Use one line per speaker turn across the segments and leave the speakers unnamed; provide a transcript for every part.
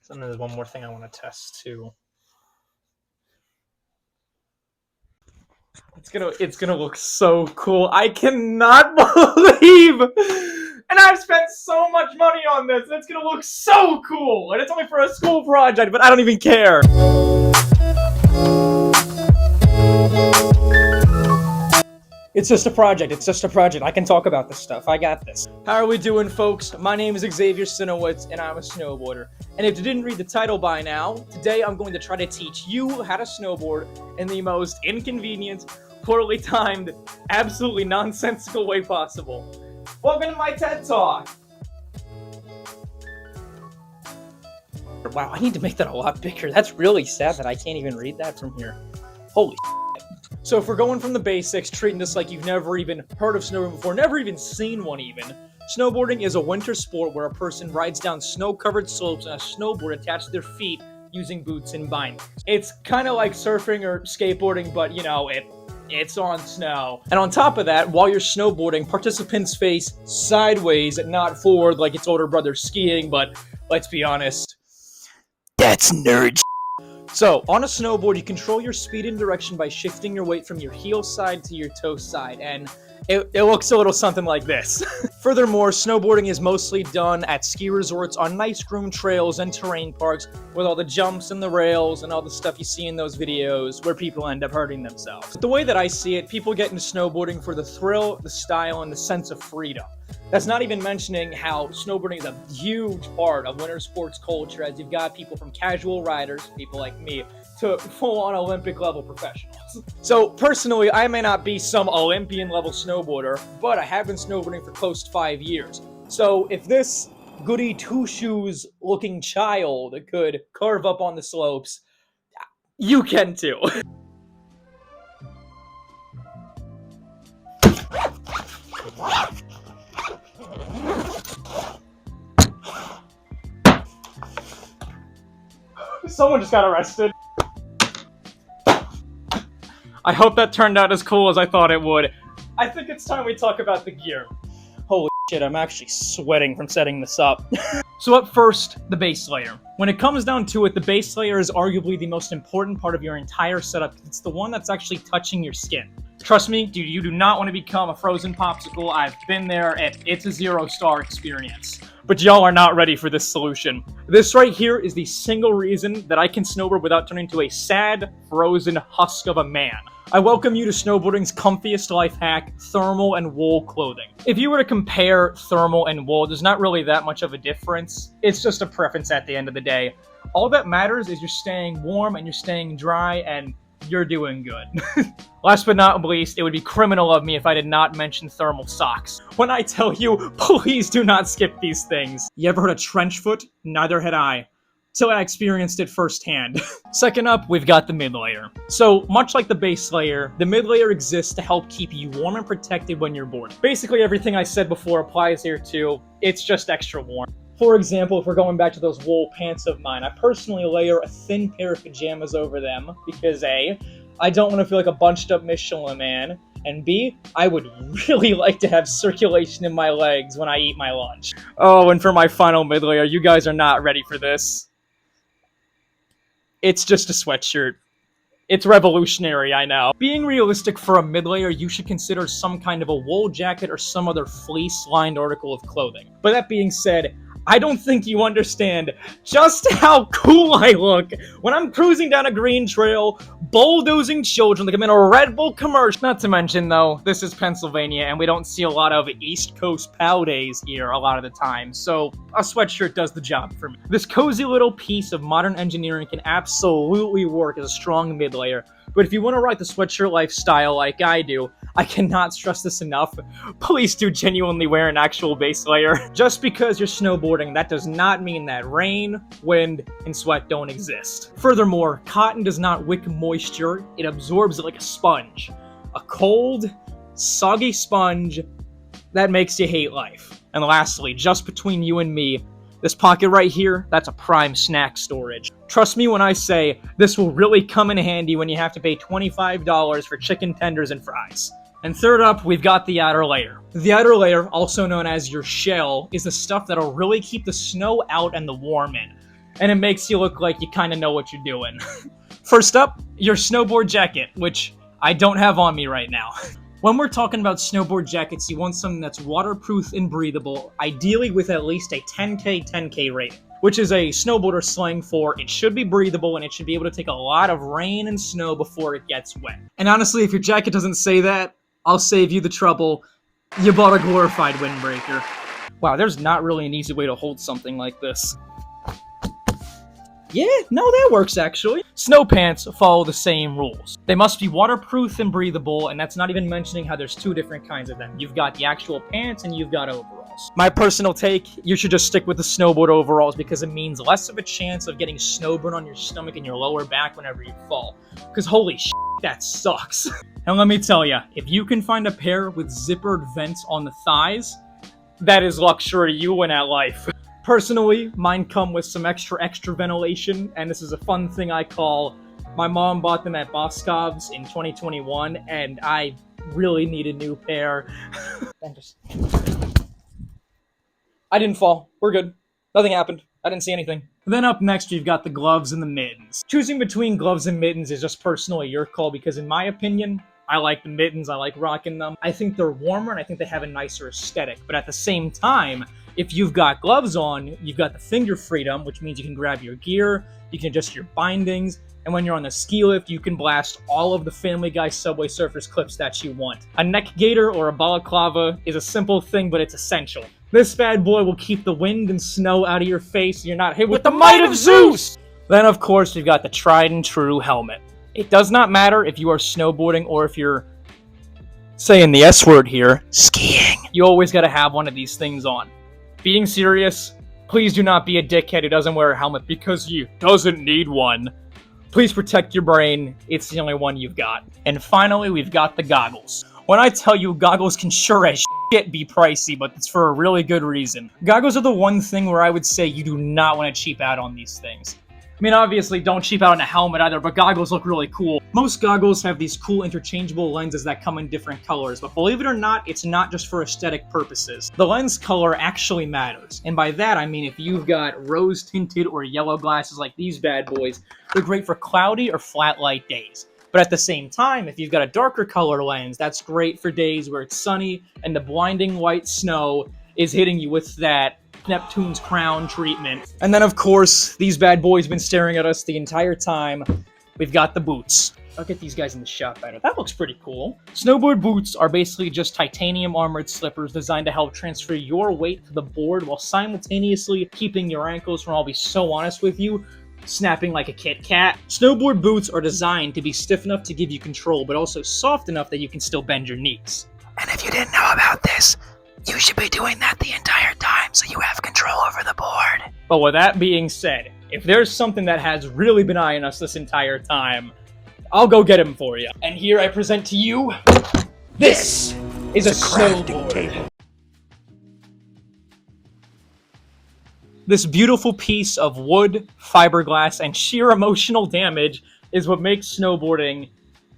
And there's one more thing I want to test too. It's gonna look so cool. I cannot believe, and I've spent so much money on this. It's gonna look so cool, and it's only for a school project, but I don't even care. It's just a project. It's just a project. I can talk about this stuff. I got this. How are we doing, folks? My name is Xavier Sinowitz, and I'm a snowboarder. And if you didn't read the title by now, today I'm going to try to teach you how to snowboard in the most inconvenient, poorly timed, absolutely nonsensical way possible. Welcome to my TED Talk. Wow, I need to make that a lot bigger. That's really sad that I can't even read that from here. Holy shit. So if we're going from the basics, treating this like you've never even heard of snowboarding before, never even seen one even, snowboarding is a winter sport where a person rides down snow-covered slopes on a snowboard attached to their feet using boots and bindings. It's kind of like surfing or skateboarding, but you know, it's on snow. And on top of that, while you're snowboarding, participants face sideways, not forward like its older brother skiing, but let's be honest, that's nerd. So, on a snowboard, you control your speed and direction by shifting your weight from your heel side to your toe side, and it looks a little something like this. Furthermore, snowboarding is mostly done at ski resorts on nice groomed trails and terrain parks with all the jumps and the rails and all the stuff you see in those videos where people end up hurting themselves. The way that I see it, people get into snowboarding for the thrill, the style, and the sense of freedom. That's not even mentioning how snowboarding is a huge part of winter sports culture, as you've got people from casual riders, people like me, to full-on Olympic-level professionals. So, personally, I may not be some Olympian-level snowboarder, but I have been snowboarding for close to 5 years. So, if this goody two-shoes looking child could carve up on the slopes, you can too. Someone just got arrested. I hope that turned out as cool as I thought it would. I think it's time we talk about the gear. Holy shit, I'm actually sweating from setting this up. So up first, the base layer. When it comes down to it, the base layer is arguably the most important part of your entire setup. It's the one that's actually touching your skin. Trust me, dude, you do not want to become a frozen popsicle. I've been there, and it's a 0-star experience. But y'all are not ready for this solution. This right here is the single reason that I can snowboard without turning into a sad, frozen husk of a man. I welcome you to snowboarding's comfiest life hack, thermal and wool clothing. If you were to compare thermal and wool, there's not really that much of a difference. It's just a preference at the end of the day. All that matters is you're staying warm and you're staying dry, and you're doing good. Last but not least, it would be criminal of me if I did not mention thermal socks. When I tell you, please do not skip these things. You ever heard of trench foot? Neither had I, till I experienced it firsthand. Second up, we've got the mid layer. So, much like the base layer, the mid layer exists to help keep you warm and protected when you're boarding. Basically, everything I said before applies here too. It's just extra warm. For example, if we're going back to those wool pants of mine, I personally layer a thin pair of pajamas over them because A, I don't want to feel like a bunched up Michelin man, and B, I would really like to have circulation in my legs when I eat my lunch. Oh, and for my final mid layer, you guys are not ready for this. It's just a sweatshirt. It's revolutionary, I know. Being realistic for a mid-layer, you should consider some kind of a wool jacket or some other fleece-lined article of clothing. But that being said, I don't think you understand just how cool I look when I'm cruising down a green trail, bulldozing children like I'm in a Red Bull commercial. Not to mention, though, this is Pennsylvania, and we don't see a lot of East Coast POW days here a lot of the time, so a sweatshirt does the job for me. This cozy little piece of modern engineering can absolutely work as a strong mid-layer, but if you want to rock the sweatshirt lifestyle like I do, I cannot stress this enough, please do genuinely wear an actual base layer. Just because you're snowboarding, that does not mean that rain, wind, and sweat don't exist. Furthermore, cotton does not wick moisture, it absorbs it like a sponge. A cold, soggy sponge that makes you hate life. And lastly, just between you and me, this pocket right here, that's a prime snack storage. Trust me when I say, this will really come in handy when you have to pay $25 for chicken tenders and fries. And third up, we've got the outer layer. The outer layer, also known as your shell, is the stuff that'll really keep the snow out and the warm in. and it makes you look like you kind of know what you're doing. First up, your snowboard jacket, which I don't have on me right now. When we're talking about snowboard jackets, you want something that's waterproof and breathable, ideally with at least a 10K rating, which is a snowboarder slang for it should be breathable and it should be able to take a lot of rain and snow before it gets wet. And honestly, if your jacket doesn't say that, I'll save you the trouble. You bought a glorified windbreaker. Wow, there's not really an easy way to hold something like this. Yeah, no, that works actually. Snow pants follow the same rules. They must be waterproof and breathable, and that's not even mentioning how there's two different kinds of them. You've got the actual pants and you've got overalls. My personal take, you should just stick with the snowboard overalls because it means less of a chance of getting snowburn on your stomach and your lower back whenever you fall. Because holy shit, that sucks. And let me tell ya, if you can find a pair with zippered vents on the thighs, that is luxury you win at life. Personally, mine come with some extra ventilation, and this is a fun thing I call, my mom bought them at Boscov's in 2021, and I really need a new pair. I didn't fall. We're good. Nothing happened. I didn't see anything. Then up next, you've got the gloves and the mittens. Choosing between gloves and mittens is just personally your call, because in my opinion, I like the mittens, I like rocking them. I think they're warmer and I think they have a nicer aesthetic, but at the same time, if you've got gloves on, you've got the finger freedom, which means you can grab your gear, you can adjust your bindings, and when you're on the ski lift, you can blast all of the Family Guy Subway Surfers clips that you want. A neck gaiter or a balaclava is a simple thing, but it's essential. This bad boy will keep the wind and snow out of your face so you're not hit with the might of Zeus! Then of course, you've got the tried and true helmet. It does not matter if you are snowboarding or if you're saying the S word here, skiing. You always gotta have one of these things on. Being serious, please do not be a dickhead who doesn't wear a helmet because you doesn't need one. Please protect your brain, it's the only one you've got. And finally, we've got the goggles. When I tell you goggles can sure as shit be pricey, but it's for a really good reason. Goggles are the one thing where I would say you do not want to cheap out on these things. I mean, obviously, don't cheap out on a helmet either, but goggles look really cool. Most goggles have these cool interchangeable lenses that come in different colors, but believe it or not, it's not just for aesthetic purposes. The lens color actually matters, and by that I mean if you've got rose-tinted or yellow glasses like these bad boys, they're great for cloudy or flat light days. But at the same time, if you've got a darker color lens, that's great for days where it's sunny and the blinding white snow is hitting you with that Neptune's crown treatment. And then of course, these bad boys have been staring at us the entire time. We've got the boots. I'll get these guys in the shot better. That looks pretty cool. Snowboard boots are basically just titanium armored slippers designed to help transfer your weight to the board while simultaneously keeping your ankles from, I'll be so honest with you, snapping like a Kit Kat. Snowboard boots are designed to be stiff enough to give you control, but also soft enough that you can still bend your knees. And if you didn't know about this, you should be doing that the entire time so you have control over the board. But with that being said, if there's something that has really been eyeing us this entire time, I'll go get him for you. And here I present to you, this is a snowboard. This beautiful piece of wood, fiberglass, and sheer emotional damage is what makes snowboarding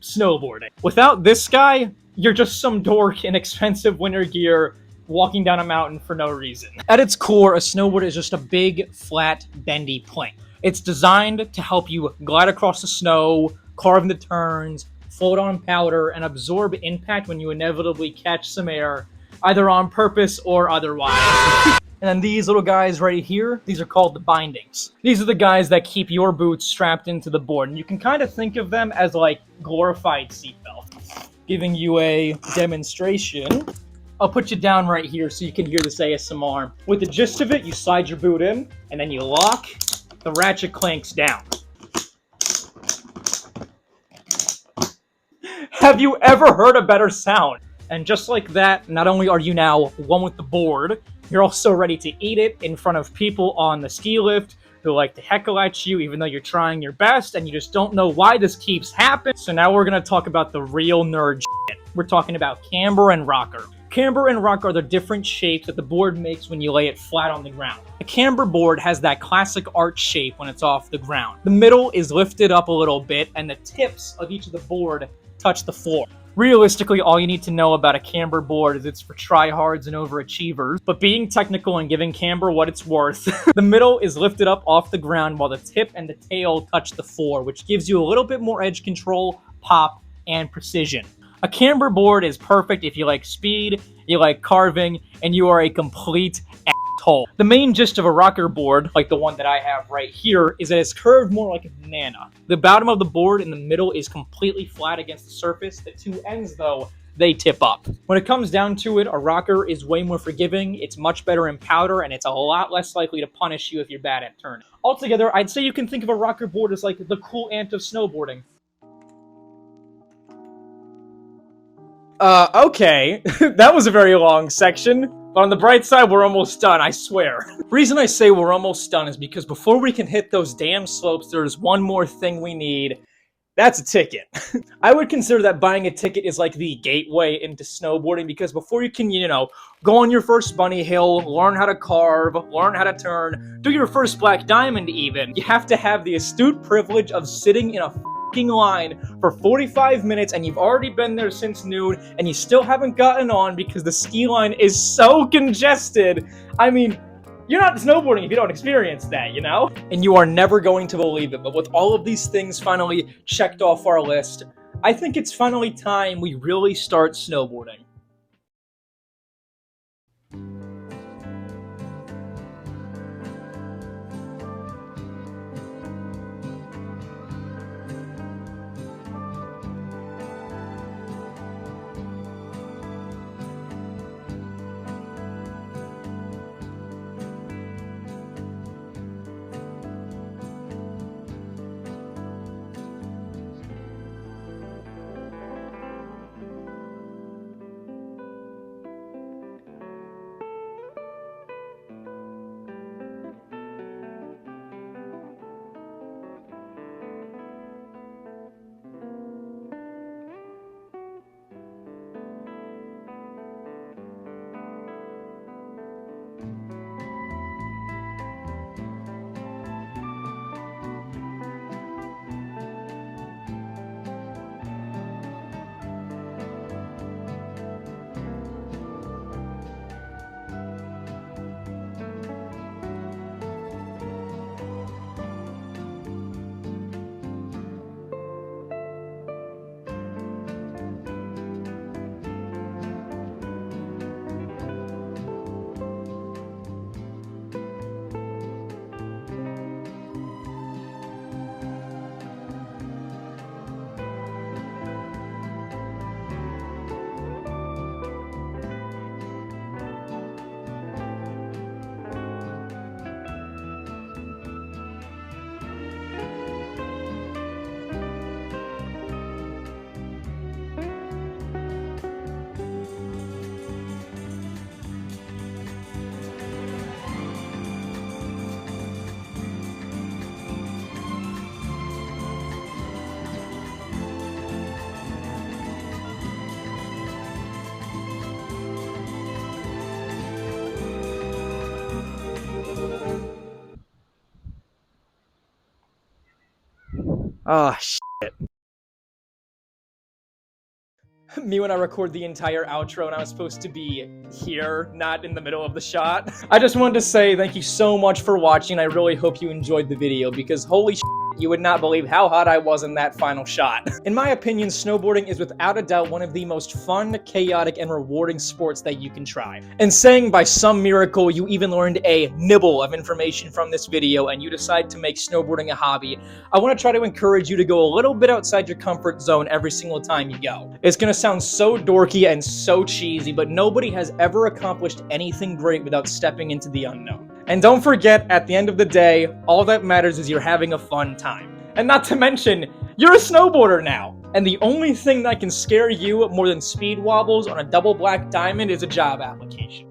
snowboarding. Without this guy, you're just some dork in expensive winter gear walking down a mountain for no reason. At its core, a snowboard is just a big, flat, bendy plank. It's designed to help you glide across the snow, carve the turns, float on powder, and absorb impact when you inevitably catch some air, either on purpose or otherwise. And then these little guys right here, these are called the bindings. These are the guys that keep your boots strapped into the board, and you can kind of think of them as like glorified seatbelts. Giving you a demonstration, I'll put you down right here so you can hear this ASMR. With the gist of it, you slide your boot in, and then you lock, the ratchet clanks down. Have you ever heard a better sound? And just like that, not only are you now one with the board, you're also ready to eat it in front of people on the ski lift who like to heckle at you even though you're trying your best and you just don't know why this keeps happening. So now we're going to talk about the real nerd shit. We're talking about camber and rocker. Camber and rocker are the different shapes that the board makes when you lay it flat on the ground. A camber board has that classic arch shape when it's off the ground. The middle is lifted up a little bit and the tips of each of the board touch the floor. Realistically, all you need to know about a camber board is it's for tryhards and overachievers, but being technical and giving camber what it's worth, the middle is lifted up off the ground while the tip and the tail touch the floor, which gives you a little bit more edge control, pop, and precision. A camber board is perfect if you like speed, you like carving, and you are a complete asshole. The main gist of a rocker board, like the one that I have right here, is that it's curved more like a banana. The bottom of the board in the middle is completely flat against the surface. The two ends, though, they tip up. When it comes down to it, a rocker is way more forgiving, it's much better in powder, and it's a lot less likely to punish you if you're bad at turning. Altogether, I'd say you can think of a rocker board as like the cool aunt of snowboarding. Okay. That was a very long section, but on the bright side, we're almost done, I swear. Reason I say we're almost done is because before we can hit those damn slopes, there's one more thing we need. That's a ticket. I would consider that buying a ticket is like the gateway into snowboarding, because before you can, go on your first bunny hill, learn how to carve, learn how to turn, do your first black diamond even, you have to have the astute privilege of sitting in a line for 45 minutes, and you've already been there since noon, and you still haven't gotten on because the ski line is so congested. I mean, you're not snowboarding if you don't experience that, And you are never going to believe it, but with all of these things finally checked off our list, I think it's finally time we really start snowboarding. Oh, shit. Me when I record the entire outro and I was supposed to be here, not in the middle of the shot. I just wanted to say thank you so much for watching. I really hope you enjoyed the video, because holy shit, you would not believe how hot I was in that final shot. In my opinion, snowboarding is without a doubt one of the most fun, chaotic, and rewarding sports that you can try. And saying by some miracle you even learned a nibble of information from this video and you decide to make snowboarding a hobby, I want to try to encourage you to go a little bit outside your comfort zone every single time you go. It's gonna sound so dorky and so cheesy, but nobody has ever accomplished anything great without stepping into the unknown. And don't forget, at the end of the day, all that matters is you're having a fun time. And not to mention, you're a snowboarder now. And the only thing that can scare you more than speed wobbles on a double black diamond is a job application.